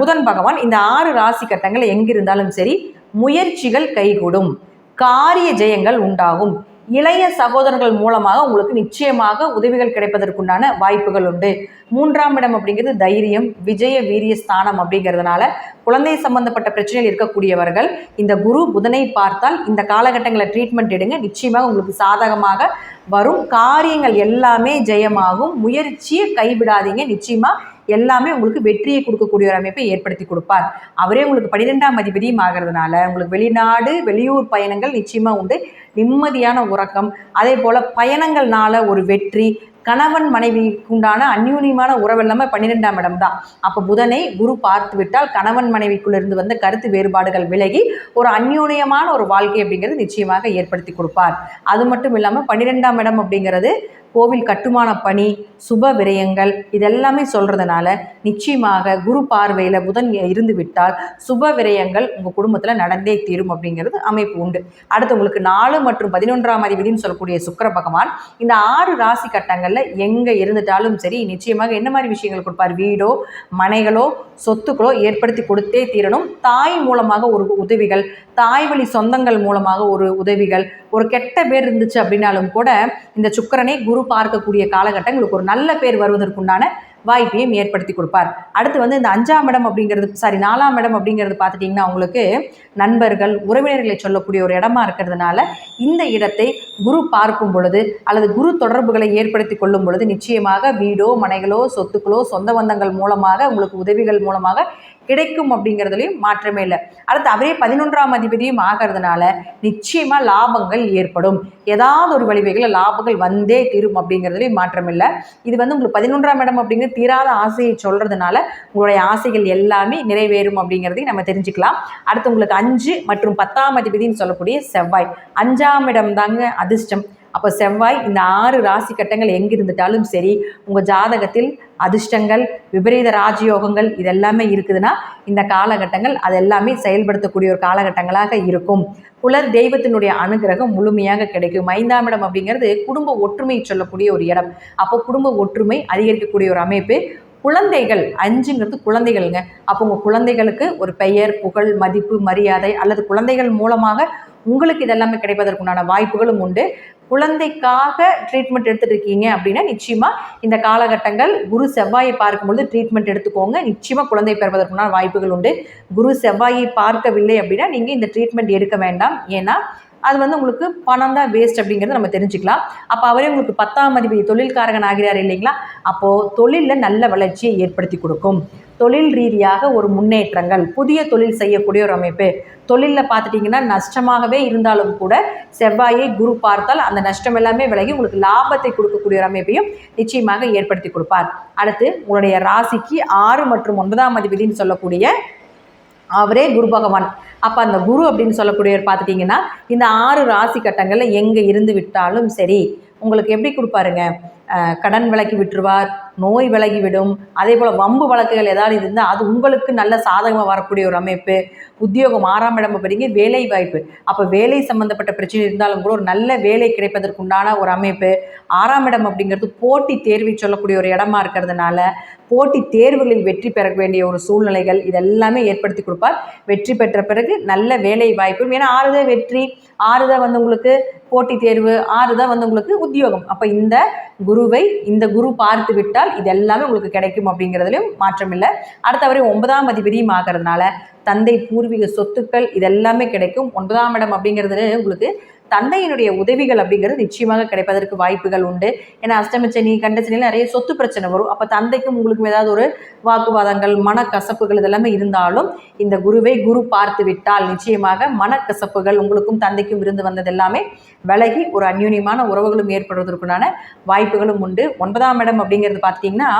புதன் பகவான் இந்த 6 ராசி கட்டங்கள் எங்கிருந்தாலும் சரி முயற்சிகள் கைகூடும், காரிய ஜெயங்கள் உண்டாகும். இளைய சகோதரர்கள் மூலமாக உங்களுக்கு நிச்சயமாக உதவிகள் கிடைப்பதற்குண்டான வாய்ப்புகள் உண்டு. 3ஆம் இடம் அப்படிங்கிறது தைரியம், விஜய வீரிய ஸ்தானம் அப்படிங்கிறதுனால குழந்தை சம்பந்தப்பட்ட பிரச்சனைகள் இருக்கக்கூடியவர்கள் இந்த குரு புதனை பார்த்தால் இந்த காலகட்டங்களில் ட்ரீட்மெண்ட் எடுங்க. நிச்சயமாக உங்களுக்கு சாதகமாக வரும். காரியங்கள் எல்லாமே ஜெயமாகும். முயற்சியை கைவிடாதீங்க. நிச்சயமாக எல்லாமே உங்களுக்கு வெற்றியை கொடுக்கக்கூடிய ஒரு அமைப்பை ஏற்படுத்தி கொடுப்பார். அவரே உங்களுக்கு 12ஆம் அதிபதியும் ஆகிறதுனால உங்களுக்கு வெளிநாடு வெளியூர் பயணங்கள் நிச்சயமாக உண்டு. நிம்மதியான உறக்கம், அதே போல் பயணங்கள்னால ஒரு வெற்றி, கணவன் மனைவிக்கு உண்டான அந்யூன்யமான உறவு எல்லாமே 12ஆம் இடம் தான். அப்போ புதனை குரு பார்த்து விட்டால் கணவன் மனைவிக்குள்ளிருந்து வந்த கருத்து வேறுபாடுகள் விலகி ஒரு அந்யூன்யமான ஒரு வாழ்க்கை அப்படிங்கிறது நிச்சயமாக ஏற்படுத்தி கொடுப்பார். அது மட்டும் இல்லாமல் 12ஆம் இடம் அப்படிங்கிறது கோவில் கட்டுமான பணி, சுப விரயங்கள் இதெல்லாமே சொல்கிறதுனால நிச்சயமாக குரு பார்வையில் புதன் இருந்து விட்டால் சுப விரயங்கள் உங்கள் குடும்பத்தில் நடந்தே தீரும் அப்படிங்கிறது அமைப்பு உண்டு. அடுத்து உங்களுக்கு 4 மற்றும் 11ஆம் அதிபதினு சொல்லக்கூடிய சுக்கிர பகவான் இந்த 6 ராசி கட்டங்களில் எங்கே இருந்துட்டாலும் சரி நிச்சயமாக என்ன மாதிரி விஷயங்கள் கொடுப்பார்? வீடோ மனைகளோ சொத்துக்களோ ஏற்படுத்தி கொடுத்தே தீரணும். தாய் மூலமாக ஒரு உதவிகள், தாய் வழி சொந்தங்கள் மூலமாக ஒரு உதவிகள், ஒரு கெட்ட பேர் இருந்துச்சு அப்படின்னாலும் கூட இந்த சுக்கிரனை குரு பார்க்கக்கூடிய காலகட்டங்களுக்கு ஒரு நல்ல பேர் வருவதற்குண்டான வாய்ப்பையும் ஏற்படுத்தி கொடுப்பார். அடுத்து வந்து இந்த 5ஆம் இடம் அப்படிங்கிறது 4ஆம் இடம் அப்படிங்கிறது பார்த்துட்டிங்கன்னா உங்களுக்கு நண்பர்கள் உறவினர்களை சொல்லக்கூடிய ஒரு இடமா இருக்கிறதுனால இந்த இடத்தை குரு பார்க்கும் பொழுது அல்லது குரு தொடர்புகளை ஏற்படுத்தி கொள்ளும் பொழுது நிச்சயமாக வீடோ மனைகளோ சொத்துக்களோ சொந்த பந்தங்கள் மூலமாக உங்களுக்கு உதவிகள் மூலமாக கிடைக்கும் அப்படிங்கிறதுலையும் மாற்றமே இல்லை. அடுத்து அவரே 11ஆம் அதிபதியும் ஆகிறதுனால நிச்சயமா லாபங்கள் ஏற்படும். ஏதாவது ஒரு வழிவகையில் லாபங்கள் வந்தே தீரும் அப்படிங்கிறதுலையும் மாற்றம் இல்லை. இது வந்து உங்களுக்கு 11ஆம் இடம் அப்படிங்கிறது தீராத ஆசையை சொல்றதுனால உங்களுடைய ஆசைகள் எல்லாமே நிறைவேறும் அப்படிங்கிறதையும் நம்ம தெரிஞ்சுக்கலாம். அடுத்து உங்களுக்கு 5 மற்றும் 10ஆம் அதிபதினு சொல்லக்கூடிய செவ்வாய் 5ஆம் இடம் தாங்க அதிர்ஷ்டம். அப்போ செவ்வாய் இந்த 6 ராசி கட்டங்கள் எங்கிருந்துட்டாலும் சரி உங்கள் ஜாதகத்தில் அதிர்ஷ்டங்கள் விபரீத ராஜயோகங்கள் இதெல்லாமே இருக்குதுன்னா இந்த காலகட்டங்கள் அதெல்லாமே செயல்படுத்தக்கூடிய ஒரு காலகட்டங்களாக இருக்கும். குலர் தெய்வத்தினுடைய அனுகிரகம் முழுமையாக கிடைக்கும். 5ஆம் இடம் அப்படிங்கிறது குடும்ப ஒற்றுமை சொல்லக்கூடிய ஒரு இடம். அப்போ குடும்ப ஒற்றுமை அதிகரிக்கக்கூடிய ஒரு அமைப்பு. குழந்தைகள் 5ங்கிறது குழந்தைகள்ங்க. அப்போ உங்கள் குழந்தைகளுக்கு ஒரு பெயர் புகழ் மதிப்பு மரியாதை அல்லது குழந்தைகள் மூலமாக உங்களுக்கு இதெல்லாமே கிடைப்பதற்குண்டான வாய்ப்புகளும் உண்டு. குழந்தைக்காக ட்ரீட்மெண்ட் எடுத்துகிட்டு இருக்கீங்க அப்படின்னா நிச்சயமாக இந்த காலகட்டங்கள் குரு செவ்வாயை பார்க்கும்பொழுது ட்ரீட்மெண்ட் எடுத்துக்கோங்க. நிச்சயமாக குழந்தை பெறுவதற்குண்டான வாய்ப்புகள் உண்டு. குரு செவ்வாயை பார்க்கவில்லை அப்படின்னா நீங்கள் இந்த ட்ரீட்மெண்ட் எடுக்க வேண்டாம். ஏன்னா அது வந்து உங்களுக்கு பணம் தான் வேஸ்ட் அப்படிங்கிறத நம்ம தெரிஞ்சுக்கலாம். அப்போ அவரே உங்களுக்கு 10ஆம் அதிபதி தொழில்காரகன் ஆகிறார் இல்லைங்களா? அப்போது தொழிலில் நல்ல வளர்ச்சியை ஏற்படுத்தி கொடுக்கும். தொழில் ரீதியாக ஒரு முன்னேற்றங்கள், புதிய தொழில் செய்யக்கூடிய ஒரு அமைப்பு. தொழிலில் பார்த்துட்டிங்கன்னா நஷ்டமாகவே இருந்தாலும் கூட செவ்வாயை குரு பார்த்தால் அந்த நஷ்டம் எல்லாமே விலகி உங்களுக்கு லாபத்தை கொடுக்கக்கூடிய ஒரு அமைப்பையும் நிச்சயமாக ஏற்படுத்தி கொடுப்பார். அடுத்து உங்களுடைய ராசிக்கு 6 மற்றும் 9ஆம் அதிபதினு சொல்லக்கூடிய அவரே குரு பகவான். அப்போ அந்த குரு அப்படின்னு சொல்லக்கூடியவர் பார்த்துட்டிங்கன்னா இந்த 6 ராசி கட்டங்களில் எங்கே இருந்து விட்டாலும் சரி உங்களுக்கு எப்படி கொடுப்பாருங்க? கடன் விலக்கி விட்டுருவார், நோய் விலகிவிடும். அதே போல் வம்பு வழக்குகள் ஏதாவது இருந்தால் அது உங்களுக்கு நல்ல சாதகமாக வரக்கூடிய ஒரு அமைப்பு. உத்தியோகம் 6ஆம் இடம் அப்படிங்க வேலை வாய்ப்பு. அப்போ வேலை சம்மந்தப்பட்ட பிரச்சனை இருந்தாலும் கூட ஒரு நல்ல வேலை கிடைப்பதற்குண்டான ஒரு அமைப்பு. 6ஆம் இடம் அப்படிங்கிறது போட்டி தேர்வை சொல்லக்கூடிய ஒரு இடமா இருக்கிறதுனால போட்டி தேர்வுகளில் வெற்றி பெற வேண்டிய ஒரு சூழ்நிலைகள் இதெல்லாமே ஏற்படுத்தி கொடுப்பார். வெற்றி பெற்ற பிறகு நல்ல வேலை வாய்ப்பு. ஏன்னா 6 தான் வெற்றி, 6 தான் வந்து உங்களுக்கு போட்டி தேர்வு, 6 தான் வந்து உங்களுக்கு உத்தியோகம். அப்போ இந்த குருவை இந்த குரு பார்த்து விட்டால் இது எல்லாமே உங்களுக்கு கிடைக்கும் அப்படிங்கிறதுலையும் மாற்றம் இல்லை. அடுத்தவரை 9ஆம் அதிபதியும் ஆகிறதுனால தந்தை பூர்வீக சொத்துக்கள் இதெல்லாமே கிடைக்கும். 9ஆம் இடம் அப்படிங்கிறது உங்களுக்கு தந்தையினுடைய உதவிகள் அப்படிங்கிறது நிச்சயமாக கிடைப்பதற்கு வாய்ப்புகள் உண்டு. ஏன்னா அஷ்டமச்சனி கண்டச்சனியில் நிறைய சொத்து பிரச்சனை வரும். அப்போ தந்தைக்கும் உங்களுக்கும் ஏதாவது ஒரு வாக்குவாதங்கள் மனக்கசப்புகள் இதெல்லாமே இருந்தாலும் இந்த குருவை குரு பார்த்து விட்டால் நிச்சயமாக மனக்கசப்புகள் உங்களுக்கும் தந்தைக்கும் இருந்து வந்தது எல்லாமே விலகி ஒரு அந்யூன்யமான உறவுகளும் ஏற்படுவதற்குண்டான வாய்ப்புகளும் உண்டு. 9ஆம் இடம் அப்படிங்கிறது பார்த்திங்கன்னா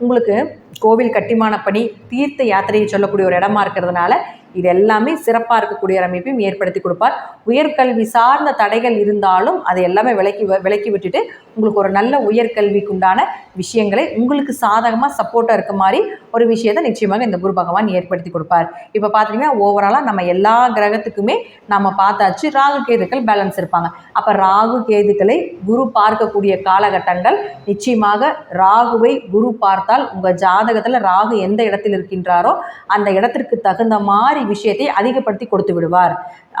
உங்களுக்கு கோவில் கட்டுமான பணி தீர்த்த யாத்திரையை சொல்லக்கூடிய ஒரு இடமா இருக்கிறதுனால இது எல்லாமே சிறப்பாக இருக்கக்கூடிய அமைப்பையும் ஏற்படுத்தி கொடுப்பார். உயர்கல்வி சார்ந்த தடைகள் இருந்தாலும் அதை எல்லாமே விலக்கி விட்டுட்டு உங்களுக்கு ஒரு நல்ல உயர்கல்விக்குண்டான விஷயங்களை உங்களுக்கு சாதகமாக சப்போர்ட்டாக இருக்க மாதிரி ஒரு விஷயத்தை நிச்சயமாக இந்த குரு பகவான் ஏற்படுத்தி கொடுப்பார். இப்போ பார்த்தீங்கன்னா ஓவராலாக நம்ம எல்லா கிரகத்துக்குமே நம்ம பார்த்தாச்சு ராகு கேதுக்கள் பேலன்ஸ் இருப்பாங்க. அப்போ ராகு கேதுக்களை குரு பார்க்கக்கூடிய காலகட்டங்கள் நிச்சயமாக ராகுவை குரு பார்த்தால் உங்கள் ஜாதகத்தில் ராகு எந்த இடத்தில் இருக்கின்றாரோ அந்த இடத்திற்கு தகுந்த மாதிரி விஷயத்தை அதிகப்படுத்தி கொடுத்து விடுவார்.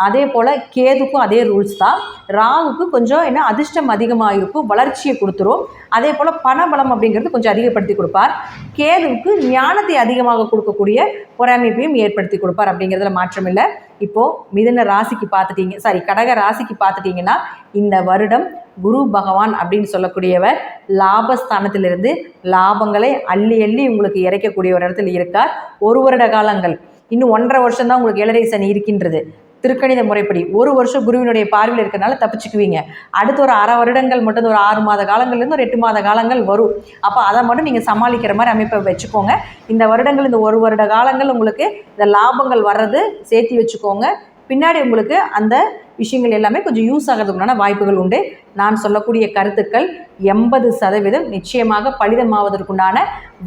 அதே போல் கேதுக்கும் அதே ரூல்ஸ் தான். ராகுக்கு கொஞ்சம் என்ன அதிர்ஷ்டம் அதிகமாக இருக்கும், வளர்ச்சியை கொடுத்துரும். அதே போல் பணபலம் அப்படிங்கிறது கொஞ்சம் அதிகப்படுத்தி கொடுப்பார். கேதுவுக்கு ஞானத்தை அதிகமாக கொடுக்கக்கூடிய ஒரு அமைப்பையும் ஏற்படுத்தி கொடுப்பார், அப்படிங்கிறதுல மாற்றம் இல்லை. இப்போது மிதுன ராசிக்கு பார்த்துட்டீங்க, கடக ராசிக்கு பார்த்துட்டிங்கன்னா இந்த வருடம் குரு பகவான் அப்படின்னு சொல்லக்கூடியவர் லாபஸ்தானத்திலிருந்து லாபங்களை அள்ளி அள்ளி உங்களுக்கு இறைக்கக்கூடிய ஒரு இடத்துல இருக்கார். 1 வருட காலங்கள், இன்னும் 1.5 வருஷம் தான் உங்களுக்கு ஏழரை சனி இருக்கின்றது. திருக்கணித முறைப்படி 1 வருஷம் குருவினுடைய பார்வையில் இருக்கிறனால தப்பிச்சுக்குவீங்க. அடுத்து ஒரு 1/2 வருடங்கள் மட்டும், ஒரு 6 மாத காலங்கள்லேருந்து ஒரு 8 மாத காலங்கள் வரும். அப்போ அதை மட்டும் நீங்கள் சமாளிக்கிற மாதிரி அமைப்பை வச்சுக்கோங்க. இந்த வருடங்கள், இந்த 1 வருட காலங்கள் உங்களுக்கு இந்த லாபங்கள் வர்றது சேர்த்து வச்சுக்கோங்க. பின்னாடி உங்களுக்கு அந்த விஷயங்கள் எல்லாமே கொஞ்சம் யூஸ் ஆகிறதுக்குண்டான வாய்ப்புகள் உண்டு. நான் சொல்லக்கூடிய கருத்துக்கள் 80% நிச்சயமாக பலிதமாவதற்குண்டான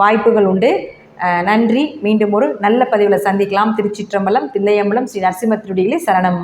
வாய்ப்புகள் உண்டு. நன்றி. மீண்டும் ஒரு நல்ல பதிவில் சந்திக்கலாம். திருச்சிற்றம்பலம், தில்லையம்பலம், ஸ்ரீ நரசிம்ம திருவடிகளே சரணம்.